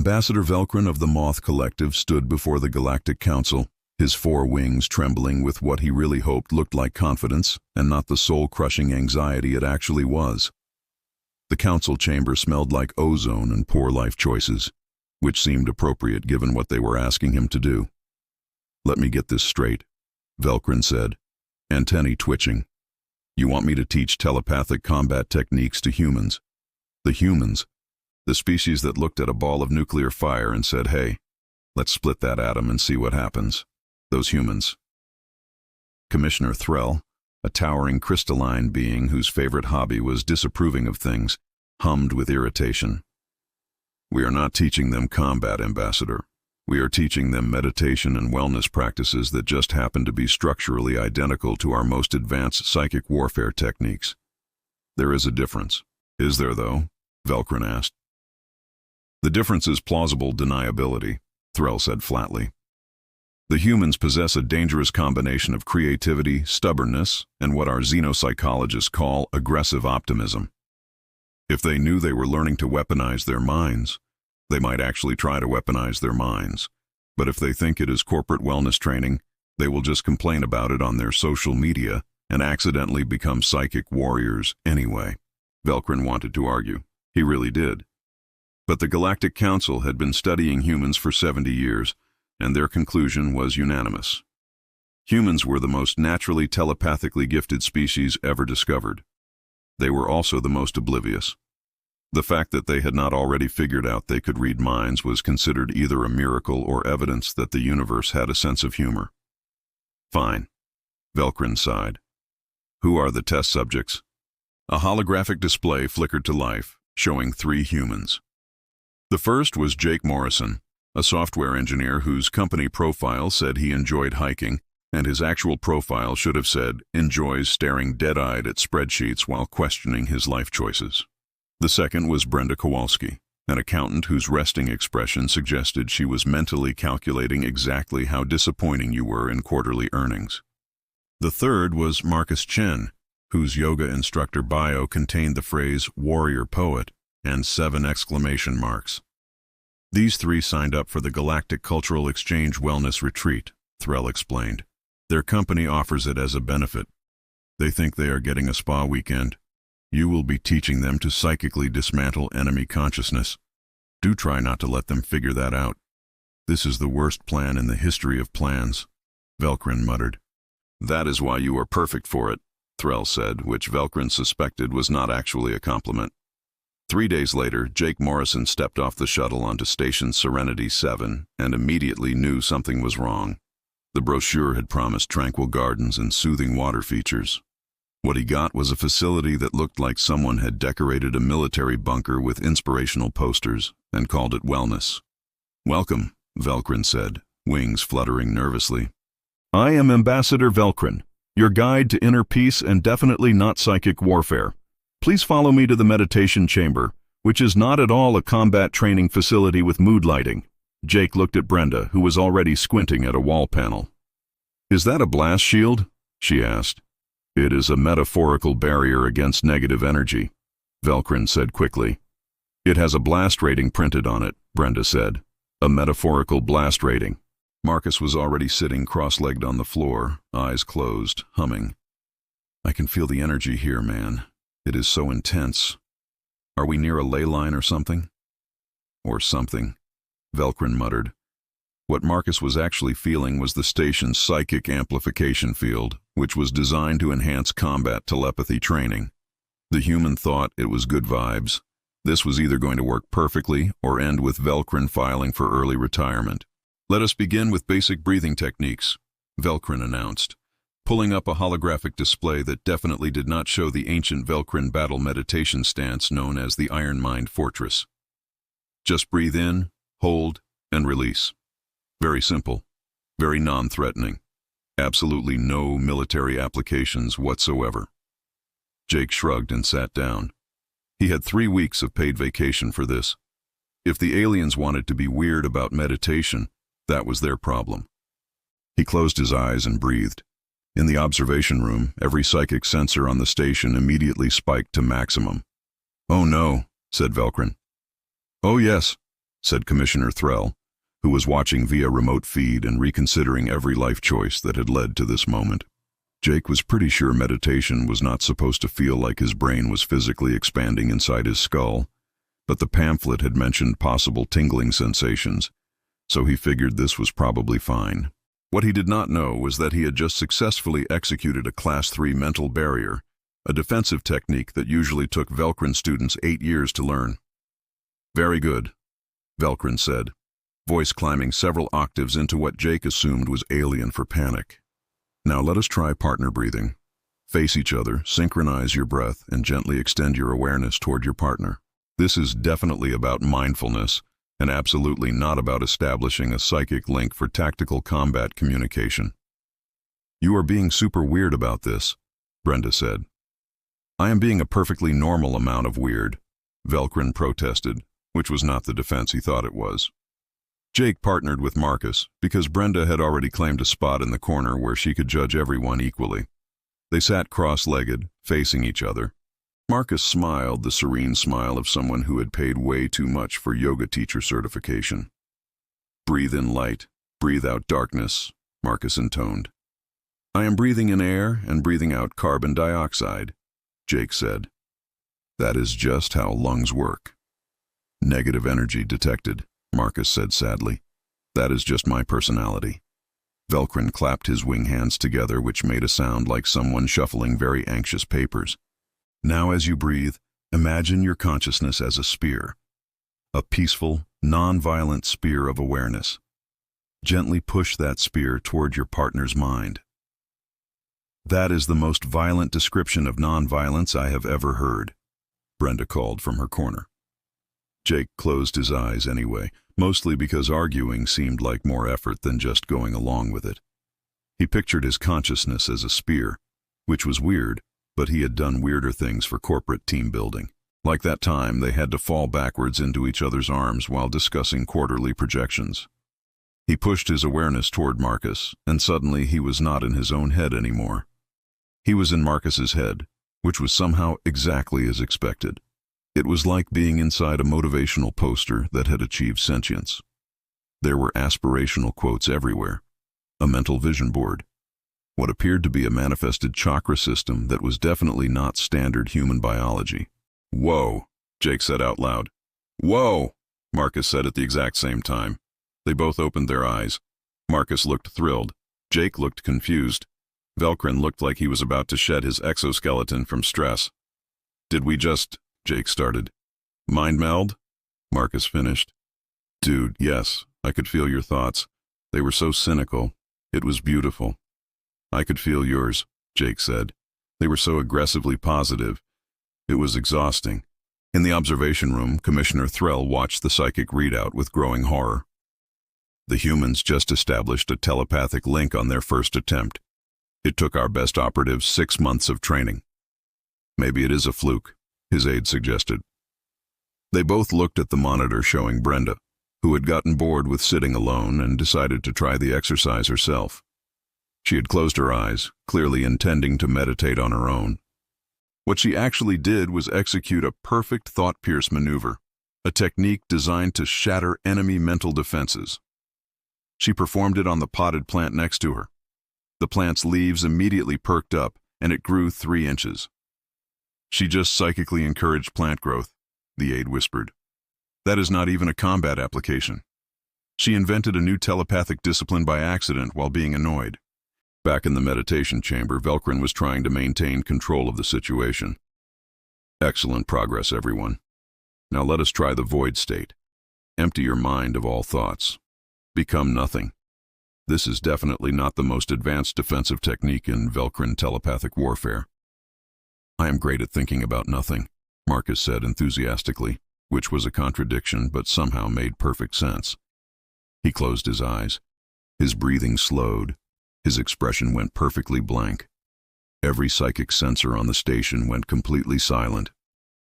Ambassador Velkrin of the Moth Collective stood before the Galactic Council, his four wings trembling with what he really hoped looked like confidence, and not the soul-crushing anxiety it actually was. The council chamber smelled like ozone and poor life choices, which seemed appropriate given what they were asking him to do. "Let me get this straight," Velkrin said, antennae twitching. "You want me to teach telepathic combat techniques to humans? The humans, the species that looked at a ball of nuclear fire and said, hey, let's split that atom and see what happens. Those humans." Commissioner Threll, a towering crystalline being whose favorite hobby was disapproving of things, hummed with irritation. "We are not teaching them combat, Ambassador. We are teaching them meditation and wellness practices that just happen to be structurally identical to our most advanced psychic warfare techniques." "There is a difference." "Is there, though?" Velkrin asked. "The difference is plausible deniability," Threll said flatly. "The humans possess a dangerous combination of creativity, stubbornness, and what our xenopsychologists call aggressive optimism. If they knew they were learning to weaponize their minds, they might actually try to weaponize their minds. But if they think it is corporate wellness training, they will just complain about it on their social media and accidentally become psychic warriors anyway." Velkrin wanted to argue. He really did. But the Galactic Council had been studying humans for 70 years, and their conclusion was unanimous. Humans were the most naturally telepathically gifted species ever discovered. They were also the most oblivious. The fact that they had not already figured out they could read minds was considered either a miracle or evidence that the universe had a sense of humor. "Fine," Velkrin sighed. "Who are the test subjects?" A holographic display flickered to life, showing 3 humans. The first was Jake Morrison, a software engineer whose company profile said he enjoyed hiking, and his actual profile should have said, enjoys staring dead-eyed at spreadsheets while questioning his life choices. The second was Brenda, an accountant whose resting expression suggested she was mentally calculating exactly how disappointing you were in quarterly earnings. The third was Marcus Chen, whose yoga instructor bio contained the phrase warrior poet and 7 exclamation marks. These 3 signed up for the Galactic Cultural Exchange Wellness Retreat, Threll explained. Their company offers it as a benefit. They think they are getting a spa weekend. You will be teaching them to psychically dismantle enemy consciousness. Do try not to let them figure that out. This is the worst plan in the history of plans, Velkrin muttered. "That is why you are perfect for it," Threll said, which Velkrin suspected was not actually a compliment. 3 days later, Jake Morrison stepped off the shuttle onto Station Serenity-7 and immediately knew something was wrong. The brochure had promised tranquil gardens and soothing water features. What he got was a facility that looked like someone had decorated a military bunker with inspirational posters and called it wellness. "Welcome," Velkrin said, wings fluttering nervously. "I am Ambassador Velkrin, your guide to inner peace and definitely not psychic warfare. Please follow me to the meditation chamber, which is not at all a combat training facility with mood lighting." Jake looked at Brenda, who was already squinting at a wall panel. "Is that a blast shield?" she asked. "It is a metaphorical barrier against negative energy," Velkrin said quickly. "It has a blast rating printed on it," Brenda said. "A metaphorical blast rating." Marcus was already sitting cross-legged on the floor, eyes closed, humming. "I can feel the energy here, man. It is so intense. Are we near a ley line or something?" "Or something," Velkrin muttered. What Marcus was actually feeling was the station's psychic amplification field, which was designed to enhance combat telepathy training. The human thought it was good vibes. This was either going to work perfectly or end with Velkrin filing for early retirement. "Let us begin with basic breathing techniques," Velkrin announced, pulling up a holographic display that definitely did not show the ancient Velkrin battle meditation stance known as the Iron Mind Fortress. "Just breathe in, hold, and release. Very simple, very non-threatening. Absolutely no military applications whatsoever." Jake shrugged and sat down. He had 3 weeks of paid vacation for this. If the aliens wanted to be weird about meditation, that was their problem. He closed his eyes and breathed. In the observation room, every psychic sensor on the station immediately spiked to maximum. "Oh no," said Velkrin. "Oh yes," said Commissioner Threll, who was watching via remote feed and reconsidering every life choice that had led to this moment. Jake was pretty sure meditation was not supposed to feel like his brain was physically expanding inside his skull, but the pamphlet had mentioned possible tingling sensations, so he figured this was probably fine. What he did not know was that he had just successfully executed a Class 3 mental barrier, a defensive technique that usually took Velkrin students 8 years to learn. "Very good," Velkrin said, voice climbing several octaves into what Jake assumed was alien for panic. "Now let us try partner breathing. Face each other, synchronize your breath, and gently extend your awareness toward your partner. This is definitely about mindfulness, and absolutely not about establishing a psychic link for tactical combat communication." "You are being super weird about this," Brenda said. "I am being a perfectly normal amount of weird," Velkrin protested, which was not the defense he thought it was. Jake partnered with Marcus because Brenda had already claimed a spot in the corner where she could judge everyone equally. They sat cross-legged, facing each other. Marcus smiled, the serene smile of someone who had paid way too much for yoga teacher certification. "Breathe in light, breathe out darkness," Marcus intoned. "I am breathing in air and breathing out carbon dioxide," Jake said. "That is just how lungs work." "Negative energy detected," Marcus said sadly. "That is just my personality." Velkrin clapped his wing hands together, which made a sound like someone shuffling very anxious papers. "Now as you breathe, imagine your consciousness as a spear. A peaceful, non-violent spear of awareness. Gently push that spear toward your partner's mind." "That is the most violent description of non-violence I have ever heard," Brenda called from her corner. Jake closed his eyes anyway, mostly because arguing seemed like more effort than just going along with it. He pictured his consciousness as a spear, which was weird, but he had done weirder things for corporate team building. Like that time they had to fall backwards into each other's arms while discussing quarterly projections. He pushed his awareness toward Marcus, and suddenly he was not in his own head anymore. He was in Marcus's head, which was somehow exactly as expected. It was like being inside a motivational poster that had achieved sentience. There were aspirational quotes everywhere, a mental vision board, what appeared to be a manifested chakra system that was definitely not standard human biology. "Whoa," Jake said out loud. "Whoa," Marcus said at the exact same time. They both opened their eyes. Marcus looked thrilled. Jake looked confused. Velkrin looked like he was about to shed his exoskeleton from stress. "Did we just," Jake started. "Mind meld?" Marcus finished. "Dude, yes, I could feel your thoughts. They were so cynical. It was beautiful." "I could feel yours," Jake said. "They were so aggressively positive. It was exhausting." In the observation room, Commissioner Threll watched the psychic readout with growing horror. "The humans just established a telepathic link on their first attempt. It took our best operatives 6 months of training." "Maybe it is a fluke," his aide suggested. They both looked at the monitor showing Brenda, who had gotten bored with sitting alone and decided to try the exercise herself. She had closed her eyes, clearly intending to meditate on her own. What she actually did was execute a perfect thought-pierce maneuver, a technique designed to shatter enemy mental defenses. She performed it on the potted plant next to her. The plant's leaves immediately perked up, and it grew 3 inches. "She just psychically encouraged plant growth," the aide whispered. "That is not even a combat application. She invented a new telepathic discipline by accident while being annoyed." Back in the meditation chamber, Velkrin was trying to maintain control of the situation. "Excellent progress, everyone. Now let us try the void state. Empty your mind of all thoughts. Become nothing. This is definitely not the most advanced defensive technique in Velkrin telepathic warfare." "I am great at thinking about nothing," Marcus said enthusiastically, which was a contradiction but somehow made perfect sense. He closed his eyes. His breathing slowed. His expression went perfectly blank. Every psychic sensor on the station went completely silent.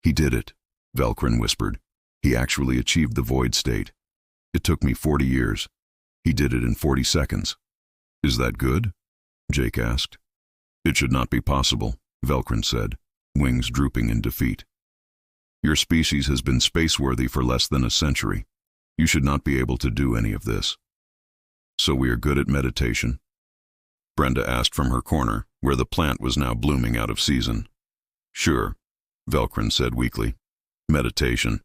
"He did it," Velkrin whispered. "He actually achieved the void state. It took me 40 years. He did it in 40 seconds. Is that good?" Jake asked. "It should not be possible," Velkrin said, wings drooping in defeat. "Your species has been space-worthy for less than a century. You should not be able to do any of this. So we are good at meditation? Brenda asked from her corner, where the plant was now blooming out of season. Sure, Velkrin said weakly. Meditation.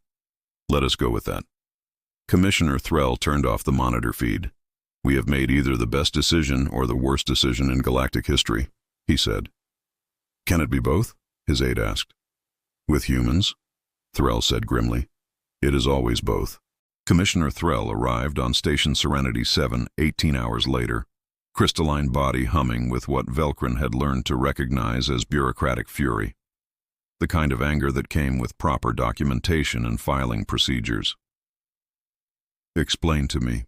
Let us go with that. Commissioner Threll turned off the monitor feed. We have made either the best decision or the worst decision in galactic history, he said. Can it be both? His aide asked. With humans? Threll said grimly. It is always both. Commissioner Threll arrived on Station Serenity-7 18 hours later, crystalline body humming with what Velkrin had learned to recognize as bureaucratic fury, the kind of anger that came with proper documentation and filing procedures. Explain to me,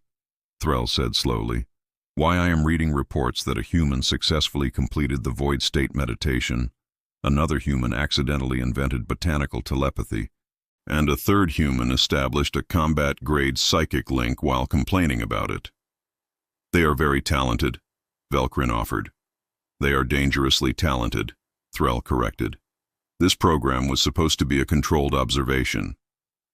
Threll said slowly, why I am reading reports that a human successfully completed the void state meditation, another human accidentally invented botanical telepathy, and a third human established a combat-grade psychic link while complaining about it. They are very talented, Velkrin offered. They are dangerously talented, Threll corrected. This program was supposed to be a controlled observation.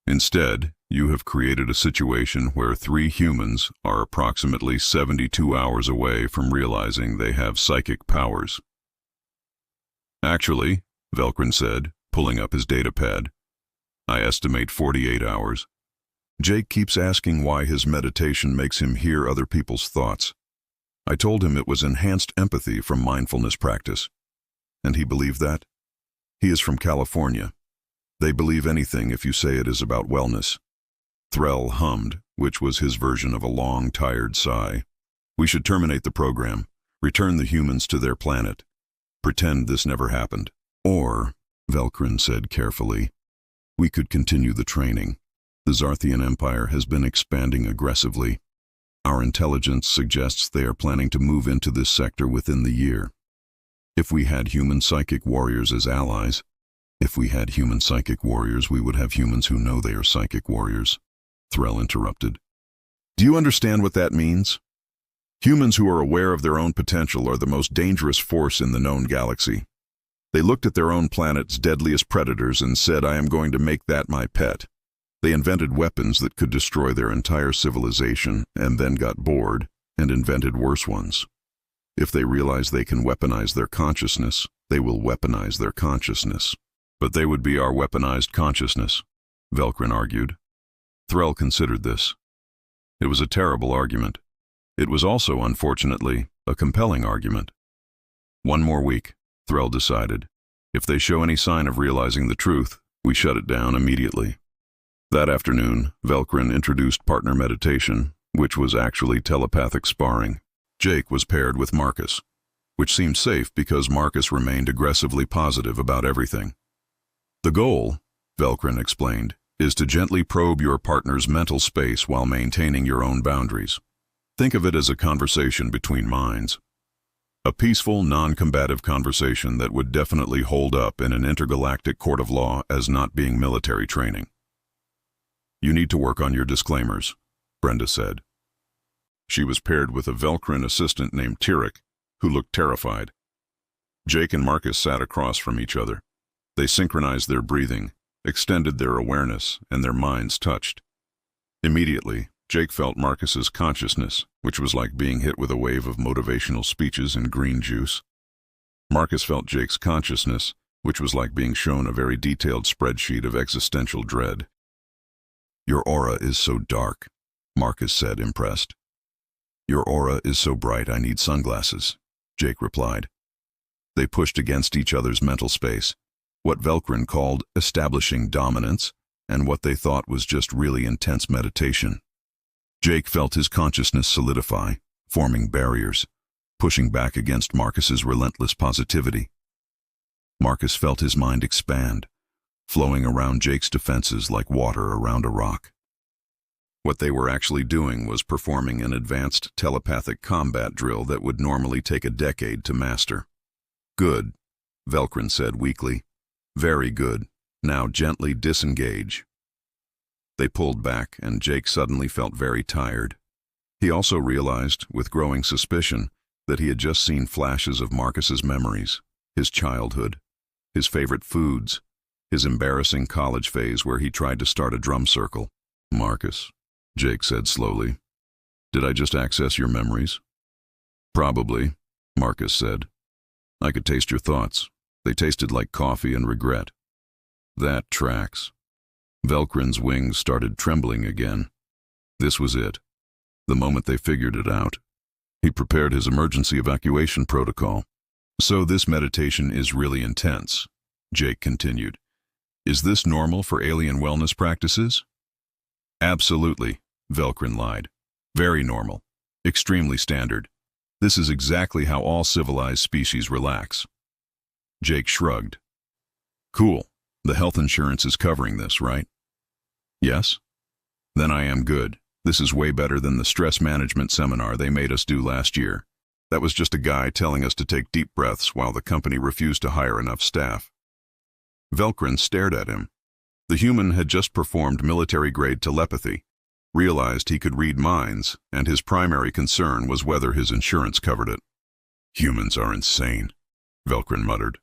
Instead, you have created a situation where 3 humans are approximately 72 hours away from realizing they have psychic powers. Actually, Velkrin said, pulling up his datapad, I estimate 48 hours. Jake keeps asking why his meditation makes him hear other people's thoughts. I told him it was enhanced empathy from mindfulness practice. And he believed that? He is from California. They believe anything if you say it is about wellness. Threll hummed, which was his version of a long, tired sigh. We should terminate the program, return the humans to their planet, pretend this never happened. Or, Velkrin said carefully, we could continue the training. The Zarthian Empire has been expanding aggressively. Our intelligence suggests they are planning to move into this sector within the year. If we had human psychic warriors as allies, we would have humans who know they are psychic warriors, Threll interrupted. Do you understand what that means? Humans who are aware of their own potential are the most dangerous force in the known galaxy. They looked at their own planet's deadliest predators and said, I am going to make that my pet. They invented weapons that could destroy their entire civilization and then got bored and invented worse ones. If they realize they can weaponize their consciousness, they will weaponize their consciousness. But they would be our weaponized consciousness, Velkrin argued. Threll considered this. It was a terrible argument. It was also, unfortunately, a compelling argument. 1 more week, Threll decided. If they show any sign of realizing the truth, we shut it down immediately. That afternoon, Velkrin introduced partner meditation, which was actually telepathic sparring. Jake was paired with Marcus, which seemed safe because Marcus remained aggressively positive about everything. The goal, Velkrin explained, is to gently probe your partner's mental space while maintaining your own boundaries. Think of it as a conversation between minds. A peaceful, non-combative conversation that would definitely hold up in an intergalactic court of law as not being military training. You need to work on your disclaimers, Brenda said. She was paired with a Velkrin assistant named Tyrek, who looked terrified. Jake and Marcus sat across from each other. They synchronized their breathing, extended their awareness, and their minds touched. Immediately, Jake felt Marcus's consciousness, which was like being hit with a wave of motivational speeches in green juice. Marcus felt Jake's consciousness, which was like being shown a very detailed spreadsheet of existential dread. Your aura is so dark, Marcus said, impressed. Your aura is so bright I need sunglasses, Jake replied. They pushed against each other's mental space, what Velkrin called establishing dominance, and what they thought was just really intense meditation. Jake felt his consciousness solidify, forming barriers, pushing back against Marcus's relentless positivity. Marcus felt his mind expand, flowing around Jake's defenses like water around a rock. What they were actually doing was performing an advanced telepathic combat drill that would normally take a decade to master. Good, Velkrin said weakly. Very good. Now gently disengage. They pulled back, and Jake suddenly felt very tired. He also realized, with growing suspicion, that he had just seen flashes of Marcus's memories, his childhood, his favorite foods, his embarrassing college phase where he tried to start a drum circle. Marcus, Jake said slowly. Did I just access your memories? Probably, Marcus said. I could taste your thoughts. They tasted like coffee and regret. That tracks. Velkrin's wings started trembling again. This was it. The moment they figured it out. He prepared his emergency evacuation protocol. So this meditation is really intense, Jake continued. Is this normal for alien wellness practices? Absolutely, Velkrin lied. Very normal. Extremely standard. This is exactly how all civilized species relax. Jake shrugged. Cool. The health insurance is covering this, right? Yes? Then I am good. This is way better than the stress management seminar they made us do last year. That was just a guy telling us to take deep breaths while the company refused to hire enough staff. Velkrin stared at him. The human had just performed military-grade telepathy, realized he could read minds, and his primary concern was whether his insurance covered it. Humans are insane, Velkrin muttered.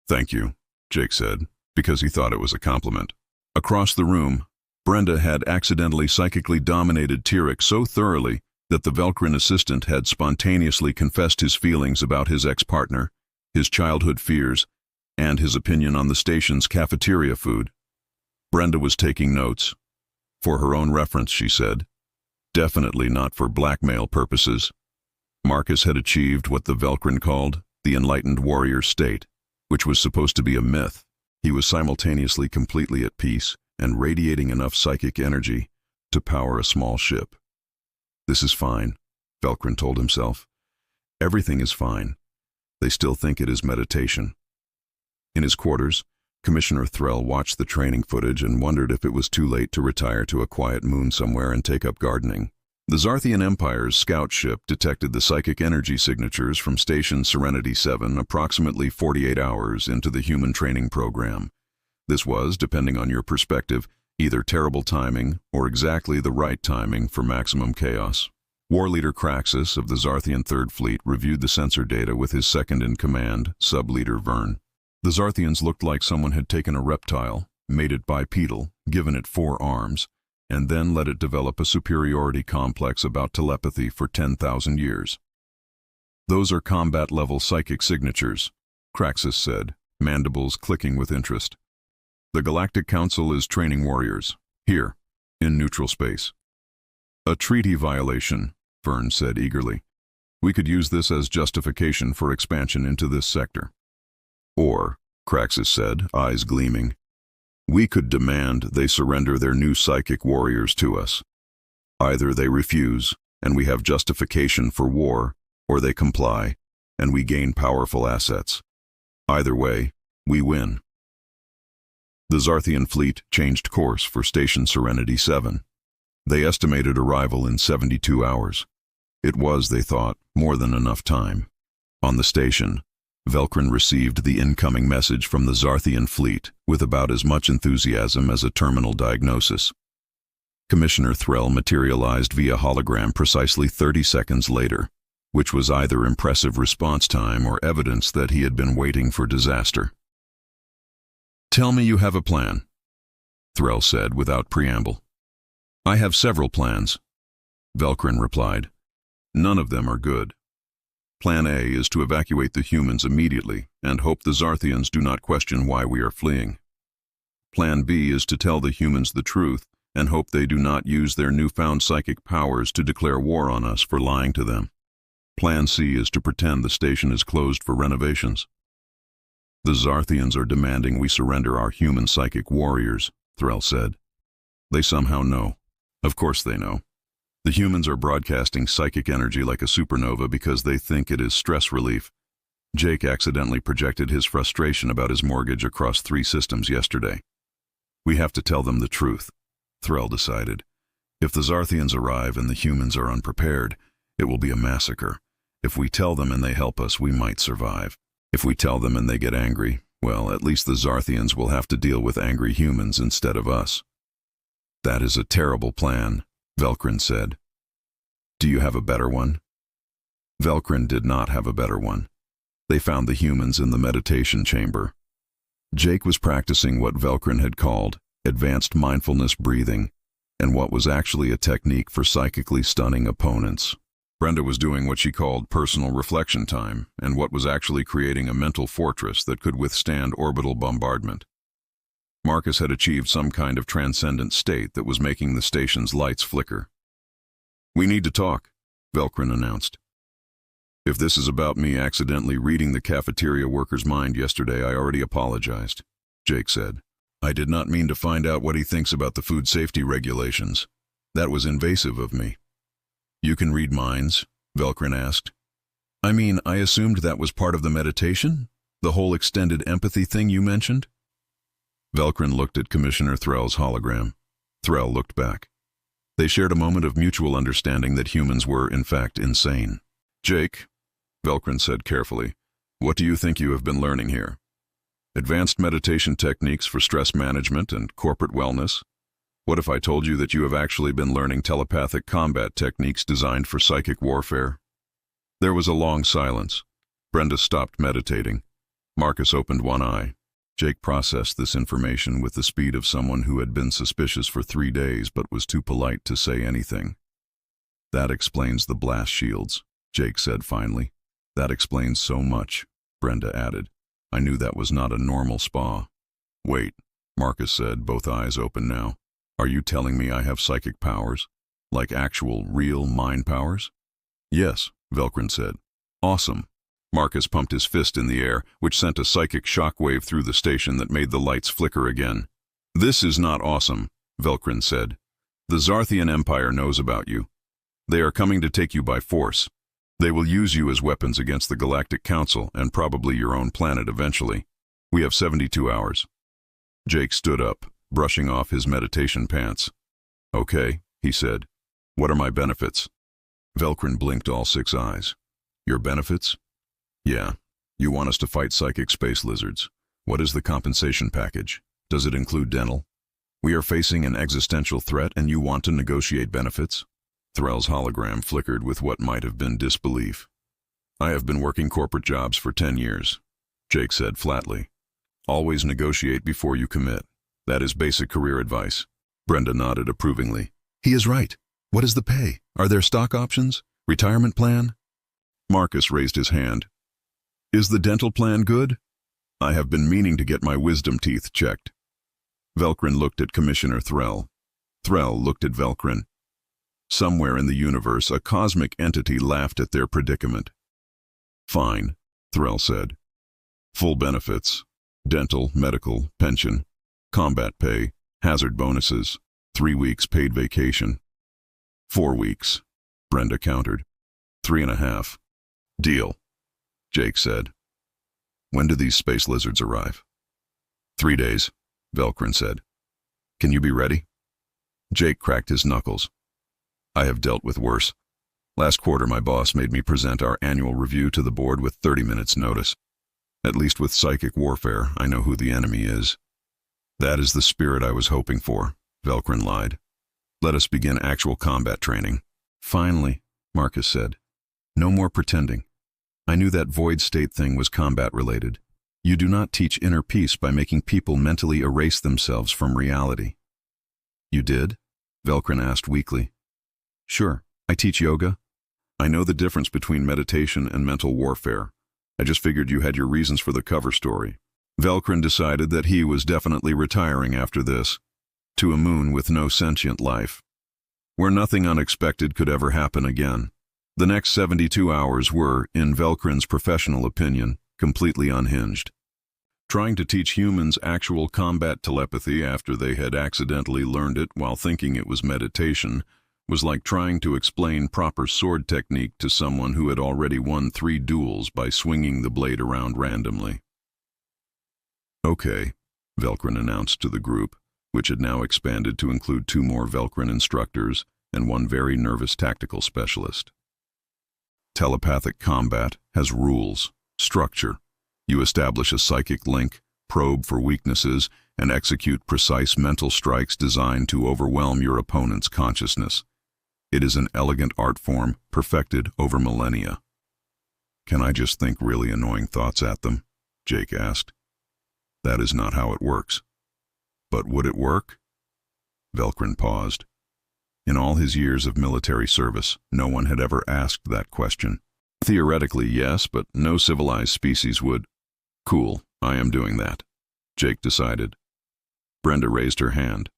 Thank you, Jake said, because he thought it was a compliment. Across the room, Brenda had accidentally psychically dominated Tyrek so thoroughly that the Velkrin assistant had spontaneously confessed his feelings about his ex-partner, his childhood fears, and his opinion on the station's cafeteria food. Brenda was taking notes. For her own reference, she said. Definitely not for blackmail purposes. Marcus had achieved what the Velkrin called the enlightened warrior state, which was supposed to be a myth. He was simultaneously completely at peace and radiating enough psychic energy to power a small ship. This is fine, Velkrin told himself. Everything is fine. They still think it is meditation. In his quarters, Commissioner Threll watched the training footage and wondered if it was too late to retire to a quiet moon somewhere and take up gardening. The Zarthian Empire's scout ship detected the psychic energy signatures from Station Serenity-7 approximately 48 hours into the human training program. This was, depending on your perspective, either terrible timing or exactly the right timing for maximum chaos. War Leader Craxus of the Zarthian Third Fleet reviewed the sensor data with his second-in-command, Sub-Leader Vern. The Zarthians looked like someone had taken a reptile, made it bipedal, given it 4 arms, and then let it develop a superiority complex about telepathy for 10,000 years. Those are combat-level psychic signatures, Craxus said, mandibles clicking with interest. The Galactic Council is training warriors, here, in neutral space. A treaty violation, Vern said eagerly. We could use this as justification for expansion into this sector. Or, Craxus said, eyes gleaming, we could demand they surrender their new psychic warriors to us. Either they refuse, and we have justification for war, or they comply, and we gain powerful assets. Either way, we win. The Zarthian fleet changed course for Station Serenity-7. They estimated arrival in 72 hours. It was, they thought, more than enough time. On the station, Velkrin received the incoming message from the Zarthian fleet with about as much enthusiasm as a terminal diagnosis. Commissioner Threll materialized via hologram precisely 30 seconds later, which was either impressive response time or evidence that he had been waiting for disaster. Tell me you have a plan, Threll said without preamble. I have several plans, Velkrin replied. None of them are good. Plan A is to evacuate the humans immediately and hope the Zarthians do not question why we are fleeing. Plan B is to tell the humans the truth and hope they do not use their newfound psychic powers to declare war on us for lying to them. Plan C is to pretend the station is closed for renovations. The Zarthians are demanding we surrender our human psychic warriors, Threll said. They somehow know. Of course they know. The humans are broadcasting psychic energy like a supernova because they think it is stress relief. Jake accidentally projected his frustration about his mortgage across 3 systems yesterday. We have to tell them the truth, Threll decided. If the Zarthians arrive and the humans are unprepared, it will be a massacre. If we tell them and they help us, we might survive. If we tell them and they get angry, well, at least the Zarthians will have to deal with angry humans instead of us. That is a terrible plan, Velkrin said. Do you have a better one? Velkrin did not have a better one. They found the humans in the meditation chamber. Jake was practicing what Velkrin had called advanced mindfulness breathing, and what was actually a technique for psychically stunning opponents. Brenda was doing what she called personal reflection time, and what was actually creating a mental fortress that could withstand orbital bombardment. Marcus had achieved some kind of transcendent state that was making the station's lights flicker. "We need to talk," Velkrin announced. "If this is about me accidentally reading the cafeteria worker's mind yesterday, I already apologized," Jake said. "I did not mean to find out what he thinks about the food safety regulations. That was invasive of me." "You can read minds?" Velkrin asked. "I mean, I assumed that was part of the meditation? The whole extended empathy thing you mentioned?" Velkrin looked at Commissioner Threll's hologram. Threll looked back. They shared a moment of mutual understanding that humans were, in fact, insane. "Jake," Velkrin said carefully, "what do you think you have been learning here? Advanced meditation techniques for stress management and corporate wellness? What if I told you that you have actually been learning telepathic combat techniques designed for psychic warfare?" There was a long silence. Brenda stopped meditating. Marcus opened one eye. Jake processed this information with the speed of someone who had been suspicious for 3 days but was too polite to say anything. "That explains the blast shields," Jake said finally. "That explains so much," Brenda added. "I knew that was not a normal spa." "Wait," Marcus said, both eyes open now. "Are you telling me I have psychic powers? Like actual, real mind powers?" "Yes," Velkrin said. "Awesome." Marcus pumped his fist in the air, which sent a psychic shockwave through the station that made the lights flicker again. "This is not awesome," Velkrin said. "The Zarthian Empire knows about you. They are coming to take you by force. They will use you as weapons against the Galactic Council and probably your own planet eventually. We have 72 hours. Jake stood up, brushing off his meditation pants. "Okay," he said. "What are my benefits?" Velkrin blinked all 6 eyes. "Your benefits?" "Yeah. You want us to fight psychic space lizards. What is the compensation package? Does it include dental? We are facing an existential threat and you want to negotiate benefits?" Threll's hologram flickered with what might have been disbelief. "I have been working corporate jobs for 10 years, Jake said flatly. "Always negotiate before you commit. That is basic career advice." Brenda nodded approvingly. "He is right. What is the pay? Are there stock options? Retirement plan?" Marcus raised his hand. "Is the dental plan good? I have been meaning to get my wisdom teeth checked." Velkrin looked at Commissioner Threll. Threll looked at Velkrin. Somewhere in the universe, a cosmic entity laughed at their predicament. "Fine," Threll said. "Full benefits. Dental, medical, pension, combat pay, hazard bonuses, 3 weeks paid vacation." 4 weeks, Brenda countered. 3.5. "Deal," Jake said. "When do these space lizards arrive?" 3 days, Velkrin said. "Can you be ready?" Jake cracked his knuckles. "I have dealt with worse. Last quarter my boss made me present our annual review to the board with 30 minutes notice. At least with psychic warfare, I know who the enemy is." "That is the spirit I was hoping for," Velkrin lied. "Let us begin actual combat training." "Finally," Marcus said. "No more pretending. I knew that void state thing was combat-related. You do not teach inner peace by making people mentally erase themselves from reality." "You did?" Velkrin asked weakly. "Sure, I teach yoga. I know the difference between meditation and mental warfare. I just figured you had your reasons for the cover story." Velkrin decided that he was definitely retiring after this, to a moon with no sentient life, where nothing unexpected could ever happen again. The next 72 hours were, in Velkrin's professional opinion, completely unhinged. Trying to teach humans actual combat telepathy after they had accidentally learned it while thinking it was meditation was like trying to explain proper sword technique to someone who had already won 3 duels by swinging the blade around randomly. "Okay," Velkrin announced to the group, which had now expanded to include 2 more Velkrin instructors and 1 very nervous tactical specialist. "Telepathic combat has rules, structure. You establish a psychic link, probe for weaknesses, and execute precise mental strikes designed to overwhelm your opponent's consciousness. It is an elegant art form perfected over millennia." "Can I just think really annoying thoughts at them?" Jake asked. "That is not how it works." "But would it work?" Velkrin paused. In all his years of military service, no one had ever asked that question. Theoretically, yes, but no civilized species would. Cool, I am doing that, Jake decided. Brenda raised her hand.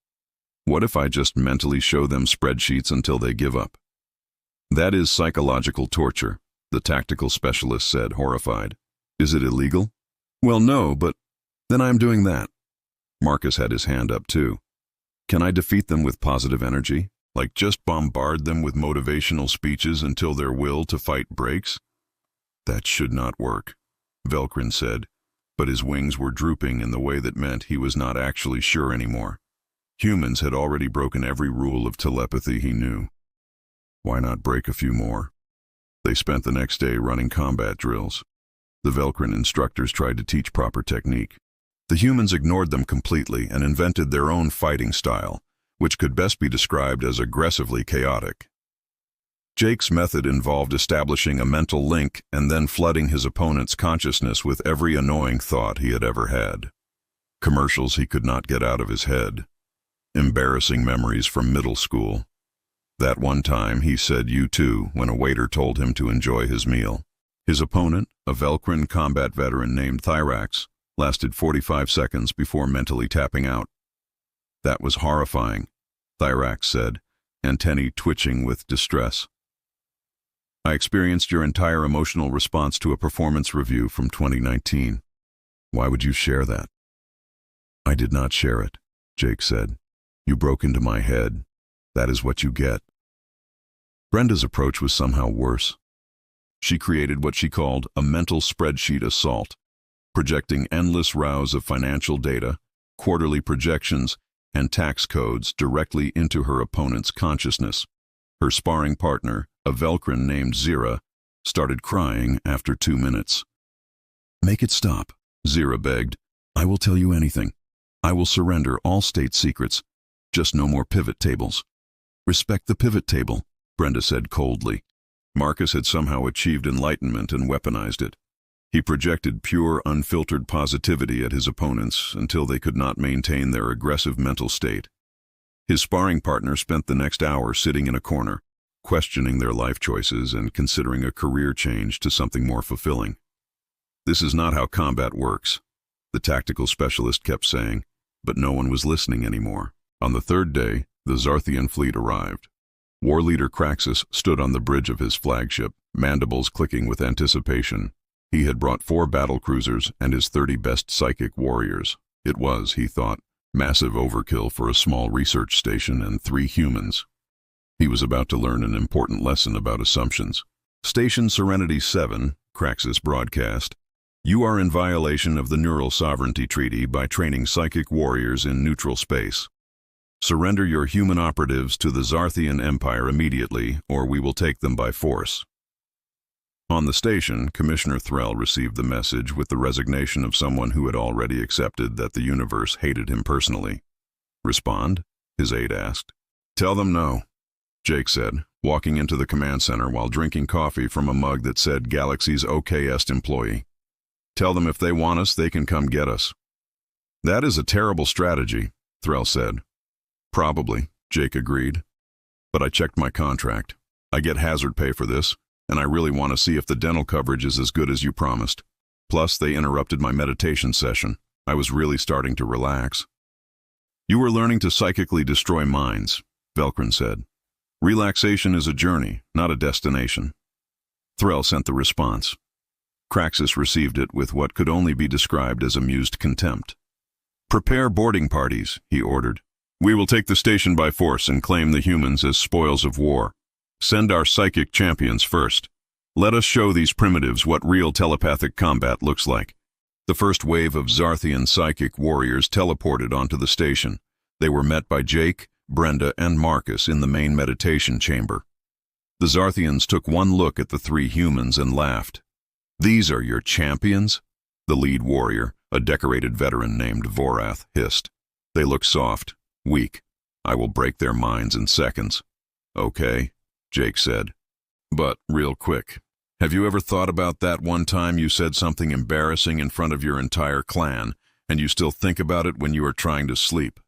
What if I just mentally show them spreadsheets until they give up? That is psychological torture, the tactical specialist said, horrified. Is it illegal? Well, no, but then I am doing that. Marcus had his hand up too. Can I defeat them with positive energy? Like just bombard them with motivational speeches until their will to fight breaks? That should not work, Velkrin said, but his wings were drooping in the way that meant he was not actually sure anymore. Humans had already broken every rule of telepathy he knew. Why not break a few more? They spent the next day running combat drills. The Velkrin instructors tried to teach proper technique. The humans ignored them completely and invented their own fighting style, which could best be described as aggressively chaotic. Jake's method involved establishing a mental link and then flooding his opponent's consciousness with every annoying thought he had ever had. Commercials he could not get out of his head. Embarrassing memories from middle school. That one time he said "you too" when a waiter told him to enjoy his meal. His opponent, a Velkrin combat veteran named Thyrax, lasted 45 seconds before mentally tapping out. That was horrifying, Thyrax said, antennae twitching with distress. I experienced your entire emotional response to a performance review from 2019. Why would you share that? I did not share it, Jake said. You broke into my head. That is what you get. Brenda's approach was somehow worse. She created what she called a mental spreadsheet assault, projecting endless rows of financial data, quarterly projections, and tax codes directly into her opponent's consciousness. Her sparring partner, a Velkrin named Zira, started crying after 2 minutes. Make it stop, Zira begged. I will tell you anything. I will surrender all state secrets. Just no more pivot tables. Respect the pivot table, Brenda said coldly. Marcus had somehow achieved enlightenment and weaponized it. He projected pure, unfiltered positivity at his opponents until they could not maintain their aggressive mental state. His sparring partner spent the next hour sitting in a corner, questioning their life choices and considering a career change to something more fulfilling. This is not how combat works, the tactical specialist kept saying, but no one was listening anymore. On the third day, the Zarthian fleet arrived. War leader Craxus stood on the bridge of his flagship, mandibles clicking with anticipation. He had brought 4 battlecruisers and his 30 best psychic warriors. It was, he thought, massive overkill for a small research station and 3 humans. He was about to learn an important lesson about assumptions. Station Serenity-7, Craxus broadcast, you are in violation of the Neural Sovereignty Treaty by training psychic warriors in neutral space. Surrender your human operatives to the Zarthian Empire immediately, or we will take them by force. On the station, Commissioner Threll received the message with the resignation of someone who had already accepted that the universe hated him personally. Respond? His aide asked. Tell them no, Jake said, walking into the command center while drinking coffee from a mug that said Galaxy's OKest employee. Tell them if they want us, they can come get us. That is a terrible strategy, Threll said. Probably, Jake agreed. But I checked my contract. I get hazard pay for this, and I really want to see if the dental coverage is as good as you promised. Plus, they interrupted my meditation session. I was really starting to relax. You were learning to psychically destroy minds, Velkrin said. Relaxation is a journey, not a destination. Threll sent the response. Craxus received it with what could only be described as amused contempt. Prepare boarding parties, he ordered. We will take the station by force and claim the humans as spoils of war. Send our psychic champions first. Let us show these primitives what real telepathic combat looks like. The first wave of Zarthian psychic warriors teleported onto the station. They were met by Jake, Brenda, and Marcus in the main meditation chamber. The Zarthians took one look at the 3 humans and laughed. These are your champions? The lead warrior, a decorated veteran named Vorath, hissed. They look soft. Weak. I will break their minds in seconds. Okay, Jake said. But, real quick, have you ever thought about that one time you said something embarrassing in front of your entire clan, and you still think about it when you are trying to sleep?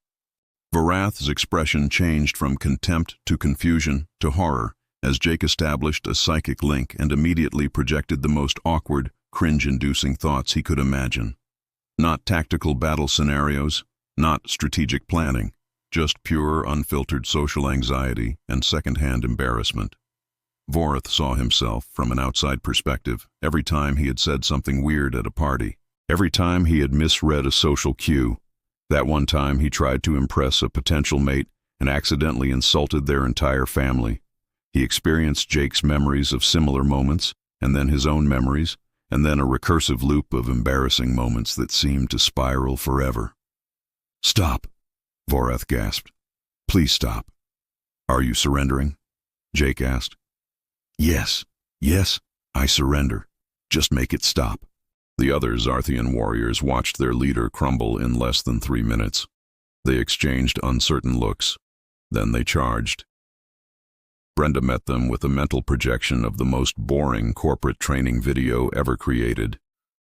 Varath's expression changed from contempt to confusion to horror as Jake established a psychic link and immediately projected the most awkward, cringe-inducing thoughts he could imagine. Not tactical battle scenarios, not strategic planning, just pure, unfiltered social anxiety and second-hand embarrassment. Varath saw himself from an outside perspective every time he had said something weird at a party, every time he had misread a social cue. That one time he tried to impress a potential mate and accidentally insulted their entire family. He experienced Jake's memories of similar moments, and then his own memories, and then a recursive loop of embarrassing moments that seemed to spiral forever. "Stop," Varath gasped. "Please stop." "Are you surrendering?" Jake asked. Yes, I surrender. Just make it stop." The other Zarthian warriors watched their leader crumble in less than 3 minutes. They exchanged uncertain looks. Then they charged. Brenda met them with a mental projection of the most boring corporate training video ever created,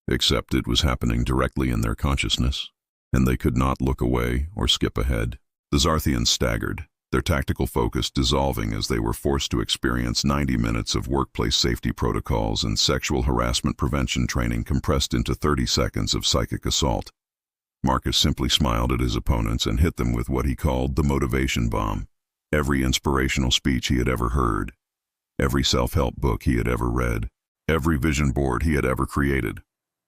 except it was happening directly in their consciousness, and they could not look away or skip ahead. The Zarthians staggered, their tactical focus dissolving as they were forced to experience 90 minutes of workplace safety protocols and sexual harassment prevention training compressed into 30 seconds of psychic assault. Marcus simply smiled at his opponents and hit them with what he called the motivation bomb. Every inspirational speech he had ever heard, every self-help book he had ever read, every vision board he had ever created,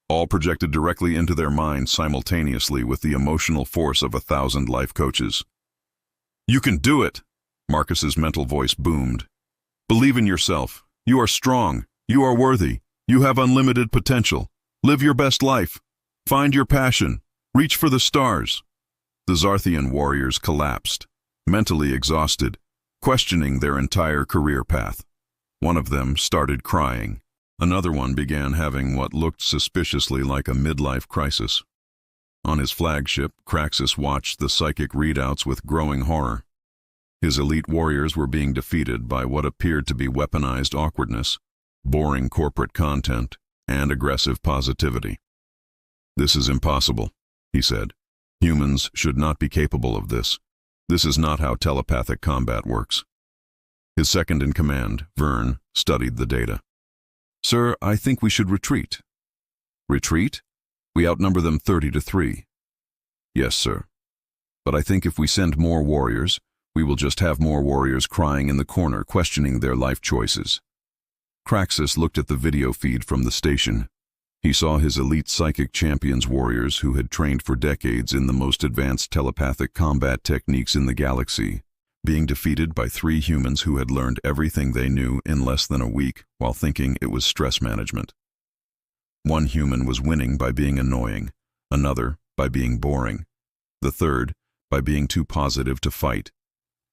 all projected directly into their minds simultaneously with the emotional force of 1,000 life coaches. "You can do it!" Marcus's mental voice boomed. "Believe in yourself. You are strong. You are worthy. You have unlimited potential. Live your best life. Find your passion. Reach for the stars." The Zarthian warriors collapsed, mentally exhausted, questioning their entire career path. One of them started crying. Another one began having what looked suspiciously like a midlife crisis. On his flagship, Craxus watched the psychic readouts with growing horror. His elite warriors were being defeated by what appeared to be weaponized awkwardness, boring corporate content, and aggressive positivity. "This is impossible," he said. "Humans should not be capable of this. This is not how telepathic combat works." His second-in-command, Vern, studied the data. "Sir, I think we should retreat." "Retreat? We outnumber them 30-3. "Yes, sir. But I think if we send more warriors, we will just have more warriors crying in the corner questioning their life choices." Craxus looked at the video feed from the station. He saw his elite psychic champions warriors who had trained for decades in the most advanced telepathic combat techniques in the galaxy, being defeated by 3 humans who had learned everything they knew in less than a week while thinking it was stress management. One human was winning by being annoying, another by being boring, the third by being too positive to fight.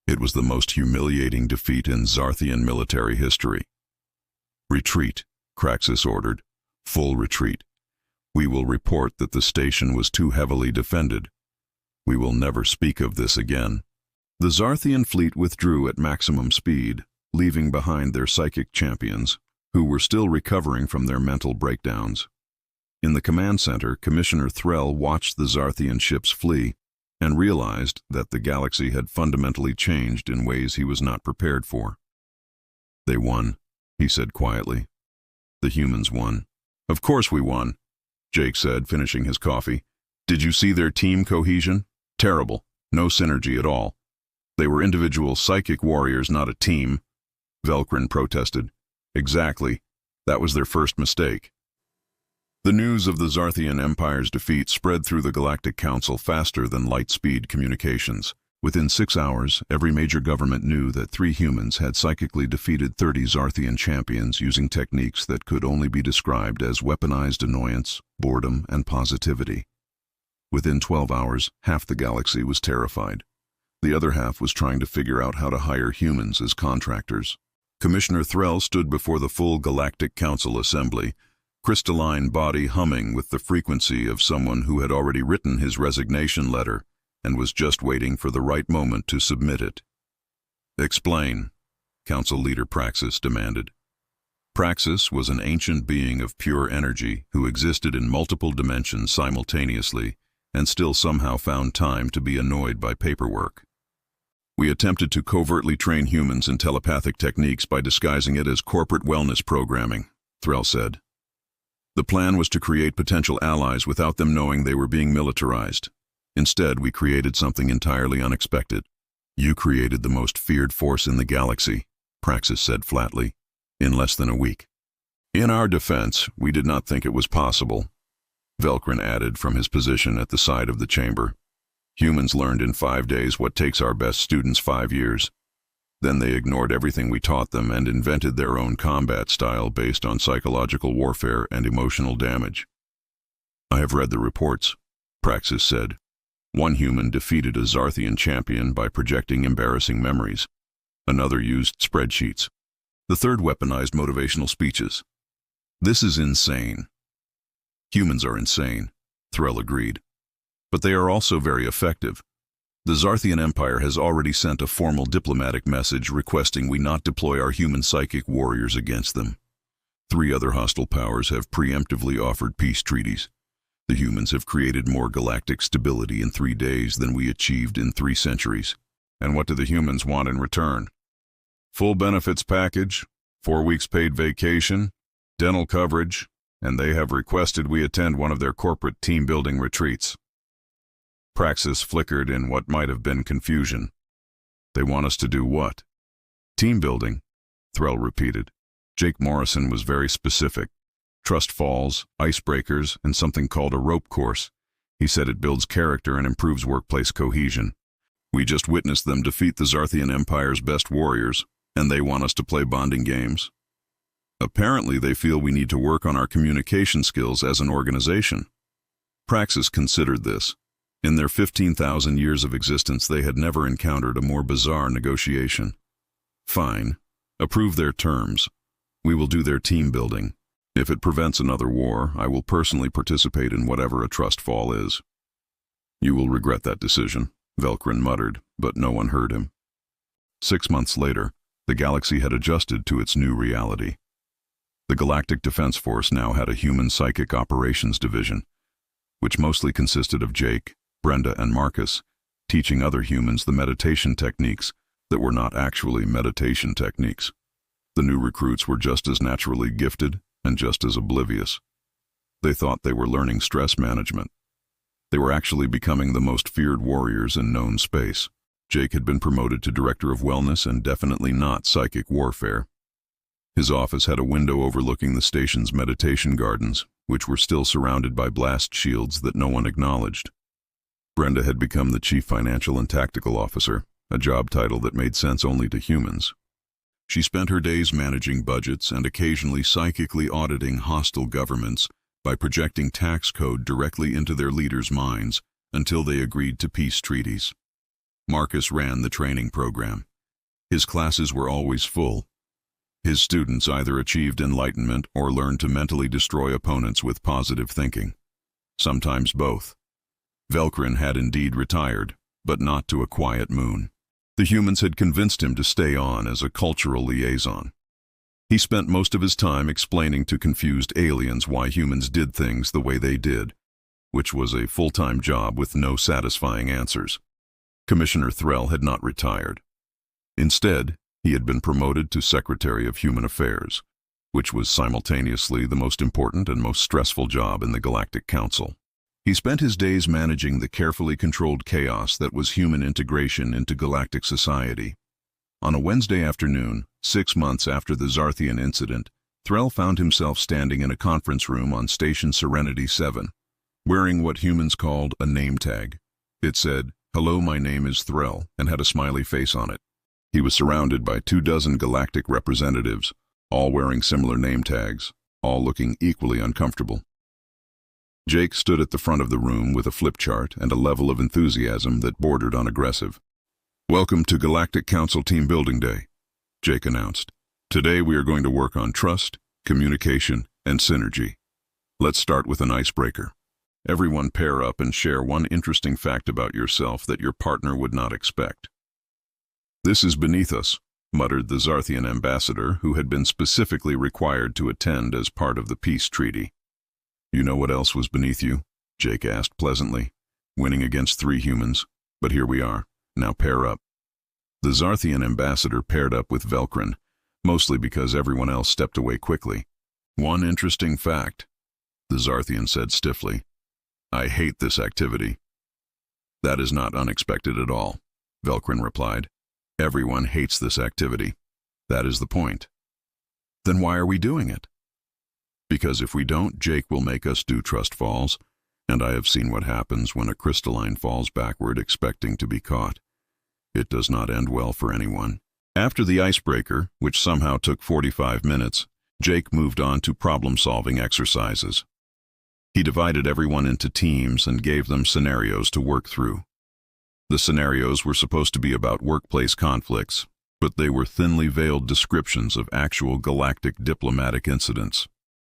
It was the most humiliating defeat in Zarthian military history. "Retreat," Craxus ordered. "Full retreat. We will report that the station was too heavily defended. We will never speak of this again." The Zarthian fleet withdrew at maximum speed, leaving behind their psychic champions, who were still recovering from their mental breakdowns. In the command center, Commissioner Threll watched the Zarthian ships flee and realized that the galaxy had fundamentally changed in ways he was not prepared for. "They won," he said quietly. "The humans won." "Of course we won," Jake said, finishing his coffee. "Did you see their team cohesion? Terrible. No synergy at all. They were individual psychic warriors, not a team." Velkrin protested. "Exactly. That was their first mistake." The news of the Zarthian Empire's defeat spread through the Galactic Council faster than light-speed communications. Within 6 hours, every major government knew that 3 humans had psychically defeated 30 Zarthian champions using techniques that could only be described as weaponized annoyance, boredom, and positivity. Within 12 hours, half the galaxy was terrified. The other half was trying to figure out how to hire humans as contractors. Commissioner Threll stood before the full Galactic Council assembly, crystalline body humming with the frequency of someone who had already written his resignation letter and was just waiting for the right moment to submit it. "Explain," Council Leader Praxis demanded. Praxis was an ancient being of pure energy who existed in multiple dimensions simultaneously and still somehow found time to be annoyed by paperwork. We attempted to covertly train humans in telepathic techniques by disguising it as corporate wellness programming, Threll said. The plan was to create potential allies without them knowing they were being militarized. Instead, we created something entirely unexpected. You created the most feared force in the galaxy, Praxis said flatly, in less than a week. In our defense, we did not think it was possible, Velkrin added from his position at the side of the chamber. Humans learned in 5 days what takes our best students 5 years. Then they ignored everything we taught them and invented their own combat style based on psychological warfare and emotional damage. I have read the reports, Praxis said. One human defeated a Zarthian champion by projecting embarrassing memories. Another used spreadsheets. The third weaponized motivational speeches. This is insane. Humans are insane, Threll agreed. But they are also very effective. The Zarthian Empire has already sent a formal diplomatic message requesting we not deploy our human psychic warriors against them. 3 other hostile powers have preemptively offered peace treaties. The humans have created more galactic stability in 3 days than we achieved in 3 centuries. And what do the humans want in return? Full benefits package, 4 weeks paid vacation, dental coverage, and they have requested we attend one of their corporate team-building retreats. Praxis flickered in what might have been confusion. They want us to do what? Team building, Threll repeated. Jake Morrison was very specific. Trust falls, icebreakers, and something called a rope course. He said it builds character and improves workplace cohesion. We just witnessed them defeat the Zarthian Empire's best warriors, and they want us to play bonding games. Apparently they feel we need to work on our communication skills as an organization. Praxis considered this. In their 15,000 years of existence, they had never encountered a more bizarre negotiation. Fine. Approve their terms. We will do their team building. If it prevents another war, I will personally participate in whatever a trust fall is. You will regret that decision, Velkrin muttered, but no one heard him. 6 months later, the galaxy had adjusted to its new reality. The Galactic Defense Force now had a human psychic operations division, which mostly consisted of Jake, Brenda, and Marcus, teaching other humans the meditation techniques that were not actually meditation techniques. The new recruits were just as naturally gifted and just as oblivious. They thought they were learning stress management. They were actually becoming the most feared warriors in known space. Jake had been promoted to Director of Wellness and definitely not Psychic Warfare. His office had a window overlooking the station's meditation gardens, which were still surrounded by blast shields that no one acknowledged. Brenda had become the Chief Financial and Tactical Officer, a job title that made sense only to humans. She spent her days managing budgets and occasionally psychically auditing hostile governments by projecting tax code directly into their leaders' minds until they agreed to peace treaties. Marcus ran the training program. His classes were always full. His students either achieved enlightenment or learned to mentally destroy opponents with positive thinking. Sometimes both. Velkrin had indeed retired, but not to a quiet moon. The humans had convinced him to stay on as a cultural liaison. He spent most of his time explaining to confused aliens why humans did things the way they did, which was a full-time job with no satisfying answers. Commissioner Threll had not retired. Instead, he had been promoted to Secretary of Human Affairs, which was simultaneously the most important and most stressful job in the Galactic Council. He spent his days managing the carefully controlled chaos that was human integration into galactic society. On a Wednesday afternoon, 6 months after the Zarthian incident, Threll found himself standing in a conference room on Station Serenity-7, wearing what humans called a name tag. It said, "Hello, my name is Threll," and had a smiley face on it. He was surrounded by 24 galactic representatives, all wearing similar name tags, all looking equally uncomfortable. Jake stood at the front of the room with a flip chart and a level of enthusiasm that bordered on aggressive. "Welcome to Galactic Council Team Building Day," Jake announced. "Today we are going to work on trust, communication, and synergy. Let's start with an icebreaker. Everyone pair up and share one interesting fact about yourself that your partner would not expect." "This is beneath us," muttered the Zarthian ambassador, who had been specifically required to attend as part of the peace treaty. "You know what else was beneath you?" Jake asked pleasantly. winning against 3 humans, but here we are. Now pair up. The Zarthian ambassador paired up with Velkrin, mostly because everyone else stepped away quickly. One interesting fact, the Zarthian said stiffly. I hate this activity. That is not unexpected at all, Velkrin replied. Everyone hates this activity. That is the point. Then why are we doing it? Because if we don't, Jake will make us do trust falls, and I have seen what happens when a crystalline falls backward expecting to be caught. It does not end well for anyone. After the icebreaker, which somehow took 45 minutes, Jake moved on to problem-solving exercises. He divided everyone into teams and gave them scenarios to work through. The scenarios were supposed to be about workplace conflicts, but they were thinly veiled descriptions of actual galactic diplomatic incidents.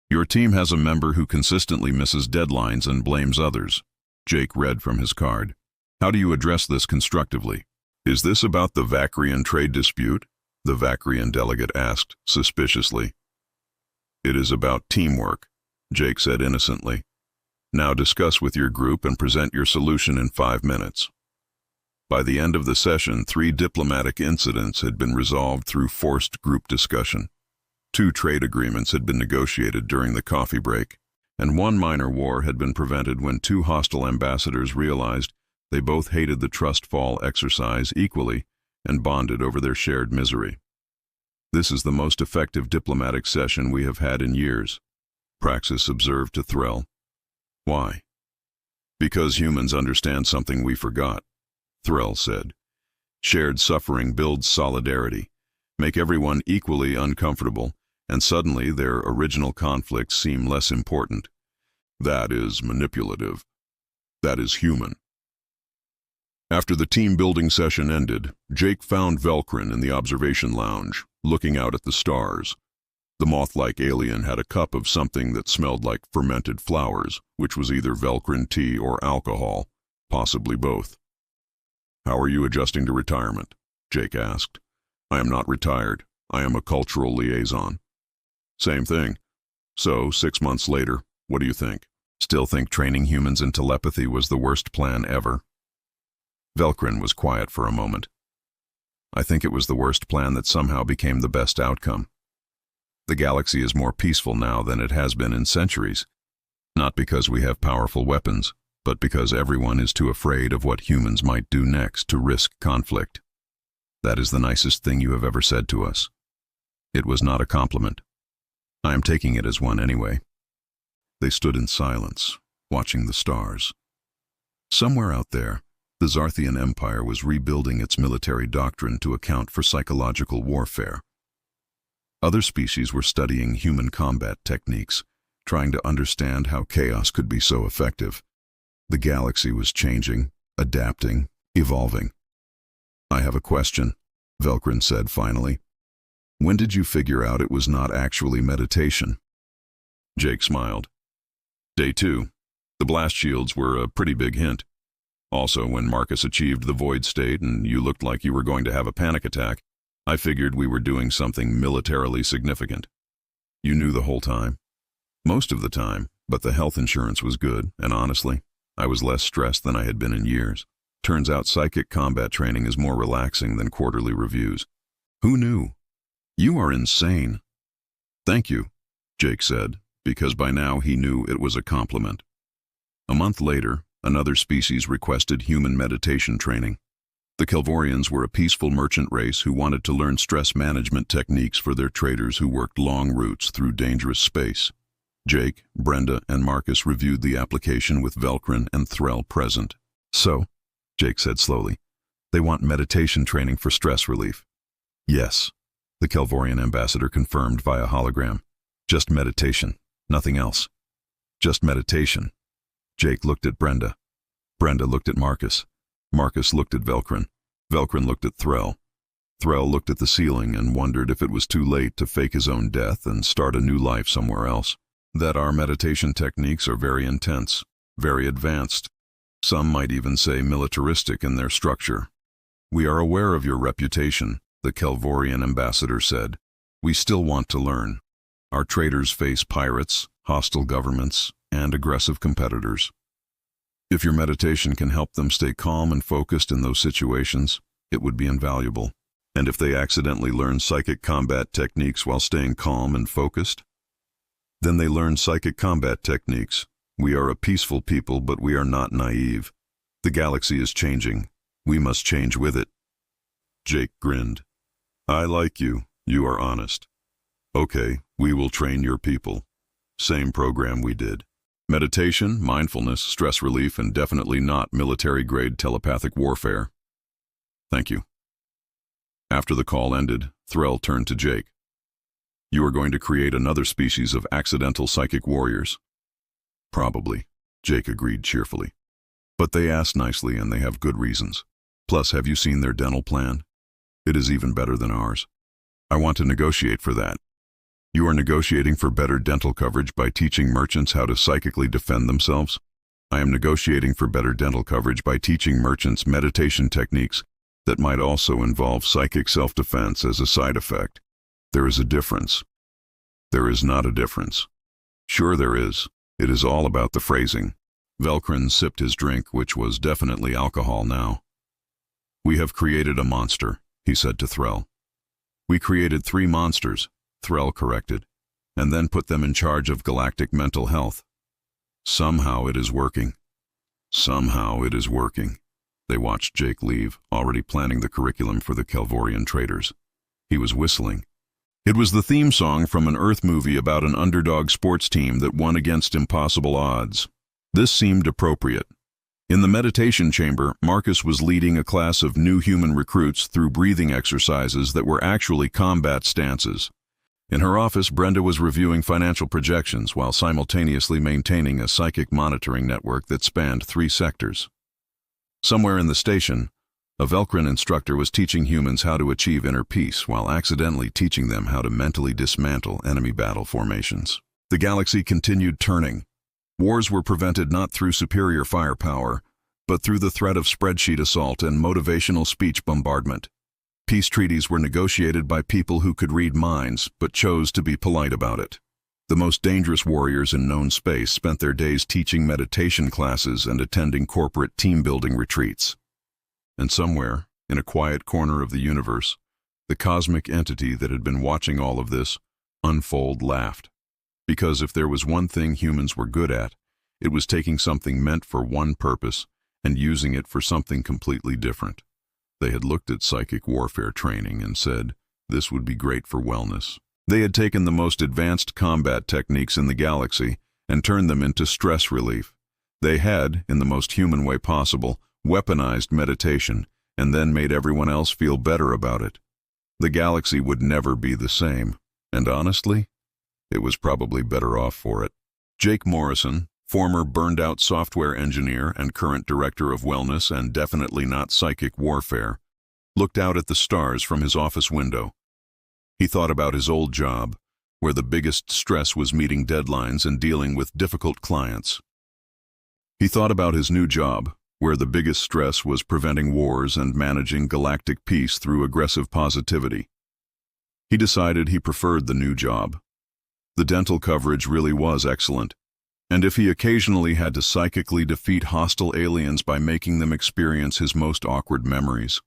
Your team has a member who consistently misses deadlines and blames others. Jake read from his card. How do you address this constructively? Is this about the Vakrian trade dispute? The Vakrian delegate asked, suspiciously. It is about teamwork, Jake said innocently. Now discuss with your group and present your solution in 5 minutes. By the end of the session, 3 diplomatic incidents had been resolved through forced group discussion. 2 trade agreements had been negotiated during the coffee break, and 1 minor war had been prevented when 2 hostile ambassadors realized they both hated the trust fall exercise equally and bonded over their shared misery. This is the most effective diplomatic session we have had in years, Praxis observed to Threll. Why? Because humans understand something we forgot, Threll said. Shared suffering builds solidarity, make everyone equally uncomfortable, and suddenly their original conflicts seem less important. That is manipulative. That is human. After the team-building session ended, Jake found Velkrin in the observation lounge, looking out at the stars. The moth-like alien had a cup of something that smelled like fermented flowers, which was either Velkrin tea or alcohol, possibly both. How are you adjusting to retirement? Jake asked. I am not retired. I am a cultural liaison. Same thing. So, 6 months later, what do you think? Still think training humans in telepathy was the worst plan ever? Velkrin was quiet for a moment. I think it was the worst plan that somehow became the best outcome. The galaxy is more peaceful now than it has been in centuries, not because we have powerful weapons, but because everyone is too afraid of what humans might do next to risk conflict. That is the nicest thing you have ever said to us. It was not a compliment. I am taking it as one anyway. They stood in silence, watching the stars. Somewhere out there, the Zarthian Empire was rebuilding its military doctrine to account for psychological warfare. Other species were studying human combat techniques, trying to understand how chaos could be so effective. The galaxy was changing, adapting, evolving. I have a question, Velkrin said finally. When did you figure out it was not actually meditation? Jake smiled. Day 2. The blast shields were a pretty big hint. Also, when Marcus achieved the void state and you looked like you were going to have a panic attack, I figured we were doing something militarily significant. You knew the whole time? Most of the time, but the health insurance was good, and honestly, I was less stressed than I had been in years. Turns out psychic combat training is more relaxing than quarterly reviews. Who knew? You are insane. Thank you, Jake said, because by now he knew it was a compliment. A month later, another species requested human meditation training. The Kelvorians were a peaceful merchant race who wanted to learn stress management techniques for their traders who worked long routes through dangerous space. Jake, Brenda, and Marcus reviewed the application with Velkrin and Threll present. So, Jake said slowly, they want meditation training for stress relief. Yes, the Kelvorian ambassador confirmed via hologram. Just meditation, nothing else. Just meditation. Jake looked at Brenda. Brenda looked at Marcus. Marcus looked at Velkrin. Velkrin looked at Threll. Threll looked at the ceiling and wondered if it was too late to fake his own death and start a new life somewhere else. That our meditation techniques are very intense, very advanced. Some might even say militaristic in their structure. We are aware of your reputation, the Kelvorian ambassador said. We still want to learn. Our traders face pirates, hostile governments, and aggressive competitors. If your meditation can help them stay calm and focused in those situations, it would be invaluable. And if they accidentally learn psychic combat techniques while staying calm and focused, then they learn psychic combat techniques. We are a peaceful people, but we are not naive. The galaxy is changing. We must change with it. Jake grinned. I like you. You are honest. Okay, we will train your people. Same program we did. Meditation, mindfulness, stress relief, and definitely not military-grade telepathic warfare. Thank you. After the call ended, Threll turned to Jake. You are going to create another species of accidental psychic warriors? Probably, Jake agreed cheerfully. But they asked nicely and they have good reasons. Plus, have you seen their dental plan? It is even better than ours. I want to negotiate for that. You are negotiating for better dental coverage by teaching merchants how to psychically defend themselves? I am negotiating for better dental coverage by teaching merchants meditation techniques that might also involve psychic self-defense as a side effect. There is a difference. There is not a difference. Sure there is. It is all about the phrasing. Velkrin sipped his drink, which was definitely alcohol now. We have created a monster, he said to Threll. We created 3 monsters, Threll corrected, and then put them in charge of galactic mental health. Somehow it is working. Somehow it is working. They watched Jake leave, already planning the curriculum for the Kelvorian traders. He was whistling. It was the theme song from an Earth movie about an underdog sports team that won against impossible odds. This seemed appropriate. In the meditation chamber, Marcus was leading a class of new human recruits through breathing exercises that were actually combat stances. In her office, Brenda was reviewing financial projections while simultaneously maintaining a psychic monitoring network that spanned 3 sectors. Somewhere in the station, a Velkrin instructor was teaching humans how to achieve inner peace while accidentally teaching them how to mentally dismantle enemy battle formations. The galaxy continued turning. Wars were prevented not through superior firepower, but through the threat of spreadsheet assault and motivational speech bombardment. Peace treaties were negotiated by people who could read minds, but chose to be polite about it. The most dangerous warriors in known space spent their days teaching meditation classes and attending corporate team-building retreats. And somewhere, in a quiet corner of the universe, the cosmic entity that had been watching all of this unfold laughed. Because if there was one thing humans were good at, it was taking something meant for one purpose and using it for something completely different. They had looked at psychic warfare training and said, this would be great for wellness. They had taken the most advanced combat techniques in the galaxy and turned them into stress relief. They had, in the most human way possible, weaponized meditation and then made everyone else feel better about it. The galaxy would never be the same, and honestly, it was probably better off for it. Jake Morrison, former burned-out software engineer and current director of wellness and definitely not psychic warfare, looked out at the stars from his office window. He thought about his old job, where the biggest stress was meeting deadlines and dealing with difficult clients. He thought about his new job, where the biggest stress was preventing wars and managing galactic peace through aggressive positivity. He decided he preferred the new job. The dental coverage really was excellent, and if he occasionally had to psychically defeat hostile aliens by making them experience his most awkward memories,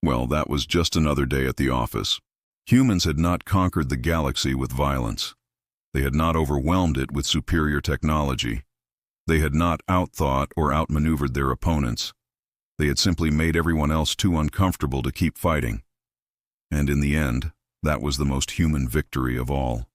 well, that was just another day at the office. Humans had not conquered the galaxy with violence. They had not overwhelmed it with superior technology. They had not outthought or outmaneuvered their opponents. They had simply made everyone else too uncomfortable to keep fighting. And in the end, that was the most human victory of all.